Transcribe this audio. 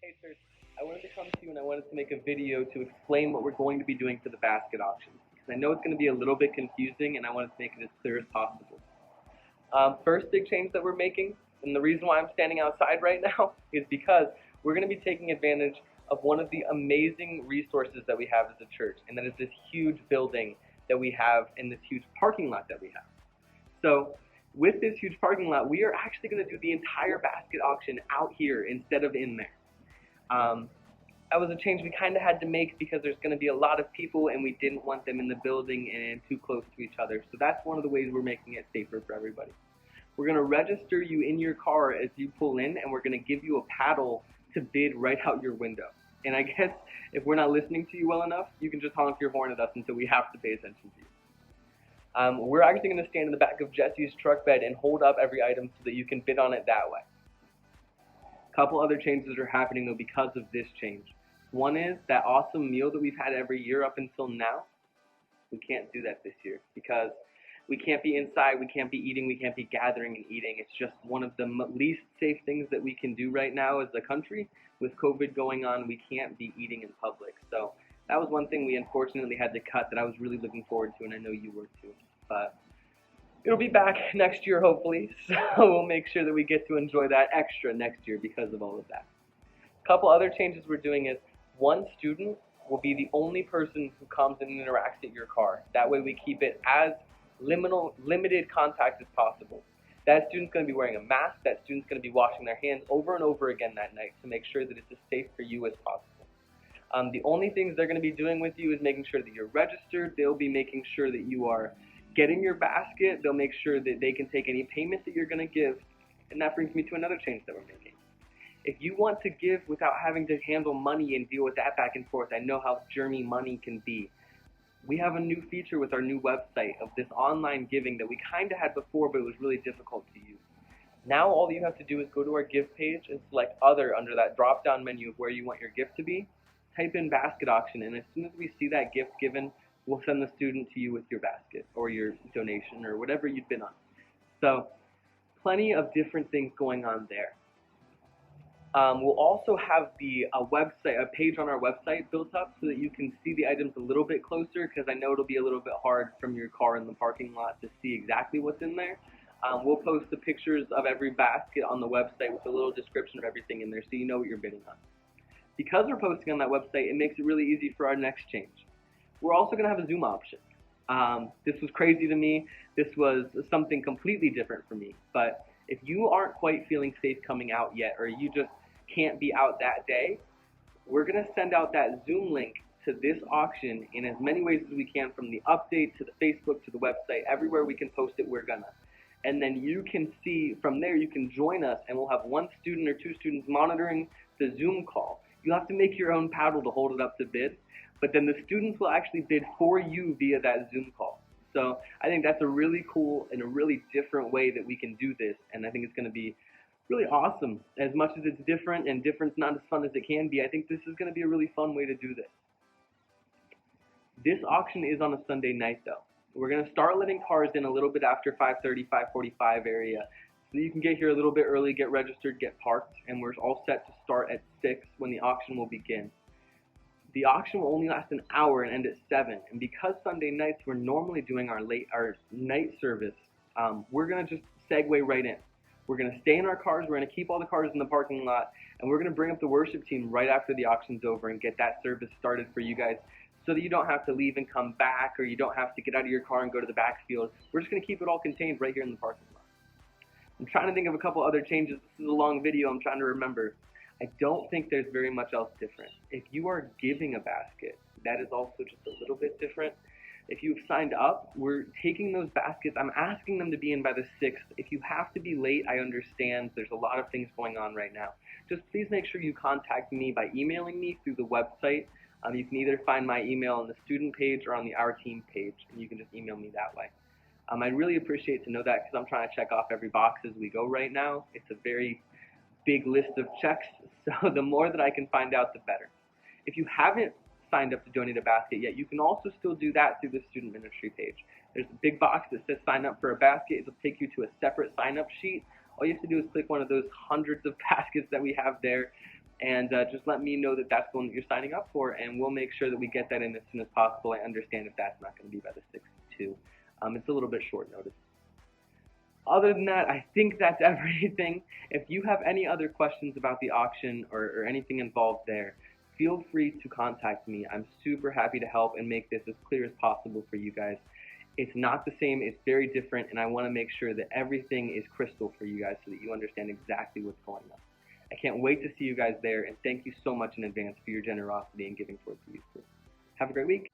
Hey church, I wanted to come to you and I wanted to make a video to explain what we're going to be doing for the basket auction. Because I know it's going to be a little bit confusing and I wanted to make it as clear as possible. First big change that we're making, and the reason why I'm standing outside right now, is because we're going to be taking advantage of one of the amazing resources that we have as a church, and that is this huge building that we have and this huge parking lot that we have. So with this huge parking lot, we are actually going to do the entire basket auction out here instead of in there. That was a change we kind of had to make because there's going to be a lot of people and we didn't want them in the building and too close to each other. So that's one of the ways we're making it safer for everybody. We're going to register you in your car as you pull in, and we're going to give you a paddle to bid right out your window. And I guess if we're not listening to you well enough, you can just honk your horn at us until we have to pay attention to you. We're actually going to stand in the back of Jesse's truck bed and hold up every item so that you can bid on it that way. A couple other changes are happening though because of this change. One is that awesome meal that we've had every year up until now. We can't do that this year because we can't be inside, we can't be eating, we can't be gathering and eating. It's just one of the least safe things that we can do right now as a country. With COVID going on, we can't be eating in public. So that was one thing we unfortunately had to cut that I was really looking forward to, and I know you were too. But it'll be back next year hopefully, so we'll make sure that we get to enjoy that extra next year because of all of that. A couple other changes we're doing is one student will be the only person who comes and interacts at your car. That way we keep it as limited contact as possible. That student's going to be wearing a mask. That student's going to be washing their hands over and over again that night to make sure that it's as safe for you as possible. The only things they're going to be doing with you is making sure that you're registered. They'll be making sure that you are getting your basket. They'll make sure that they can take any payment that you're going to give. And that brings me to another change that we're making. If you want to give without having to handle money and deal with that back and forth, I know how germy money can be. We have a new feature with our new website of this online giving that we kind of had before, but it was really difficult to use. Now all you have to do is go to our give page and select other under that drop down menu of where you want your gift to be. Type in basket auction, and as soon as we see that gift given, we'll send the student to you with your basket or your donation or whatever you've been on. So plenty of different things going on there. We'll also have a page on our website built up so that you can see the items a little bit closer, because I know it'll be a little bit hard from your car in the parking lot to see exactly what's in there. We'll post the pictures of every basket on the website with a little description of everything in there so you know what you're bidding on. Because we're posting on that website, it makes it really easy for our next change. We're also going to have a Zoom option. This was crazy to me. This was something completely different for me. But if you aren't quite feeling safe coming out yet, or you just can't be out that day, we're going to send out that Zoom link to this auction in as many ways as we can, from the update to the Facebook to the website. Everywhere we can post it, we're going to. And then you can see from there, you can join us, and we'll have one student or two students monitoring the Zoom call. You'll have to make your own paddle to hold it up to bid, but then the students will actually bid for you via that Zoom call. So I think that's a really cool and a really different way that we can do this, and I think it's going to be really awesome. As much as it's different and different's not as fun as it can be, I think this is going to be a really fun way to do this. This auction is on a Sunday night though. We're going to start letting cars in a little bit after 5:30, 5:45 area, so you can get here a little bit early, get registered, get parked, and we're all set to start at 6 when the auction will begin. The auction will only last an hour and end at 7, and because Sunday nights we're normally doing our night service, we're going to just segue right in. We're going to stay in our cars, we're going to keep all the cars in the parking lot, and we're going to bring up the worship team right after the auction's over and get that service started for you guys so that you don't have to leave and come back, or you don't have to get out of your car and go to the backfield. We're just going to keep it all contained right here in the parking lot. I'm trying to think of a couple other changes. This is a long video, I'm trying to remember. I don't think there's very much else different. If you are giving a basket, that is also just a little bit different. If you've signed up, we're taking those baskets. I'm asking them to be in by the 6th. If you have to be late, I understand. There's a lot of things going on right now. Just please make sure you contact me by emailing me through the website. You can either find my email on the student page or on the Our Team page, and you can just email me that way. I'd really appreciate to know that, because I'm trying to check off every box as we go right now. It's a very big list of checks, so the more that I can find out, the better. If you haven't signed up to donate a basket yet, you can also still do that through the student ministry page. There's a big box that says sign up for a basket. It'll take you to a separate sign up sheet. All you have to do is click one of those hundreds of baskets that we have there, and just let me know that that's the one that you're signing up for, and we'll make sure that we get that in as soon as possible. I understand if that's not going to be by the 6th too. It's a little bit short notice. Other than that, I think that's everything. If you have any other questions about the auction or anything involved there, feel free to contact me. I'm super happy to help and make this as clear as possible for you guys. It's not the same, it's very different, and I want to make sure that everything is crystal for you guys so that you understand exactly what's going on. I can't wait to see you guys there, and thank you so much in advance for your generosity and giving towards the youth group. Have a great week.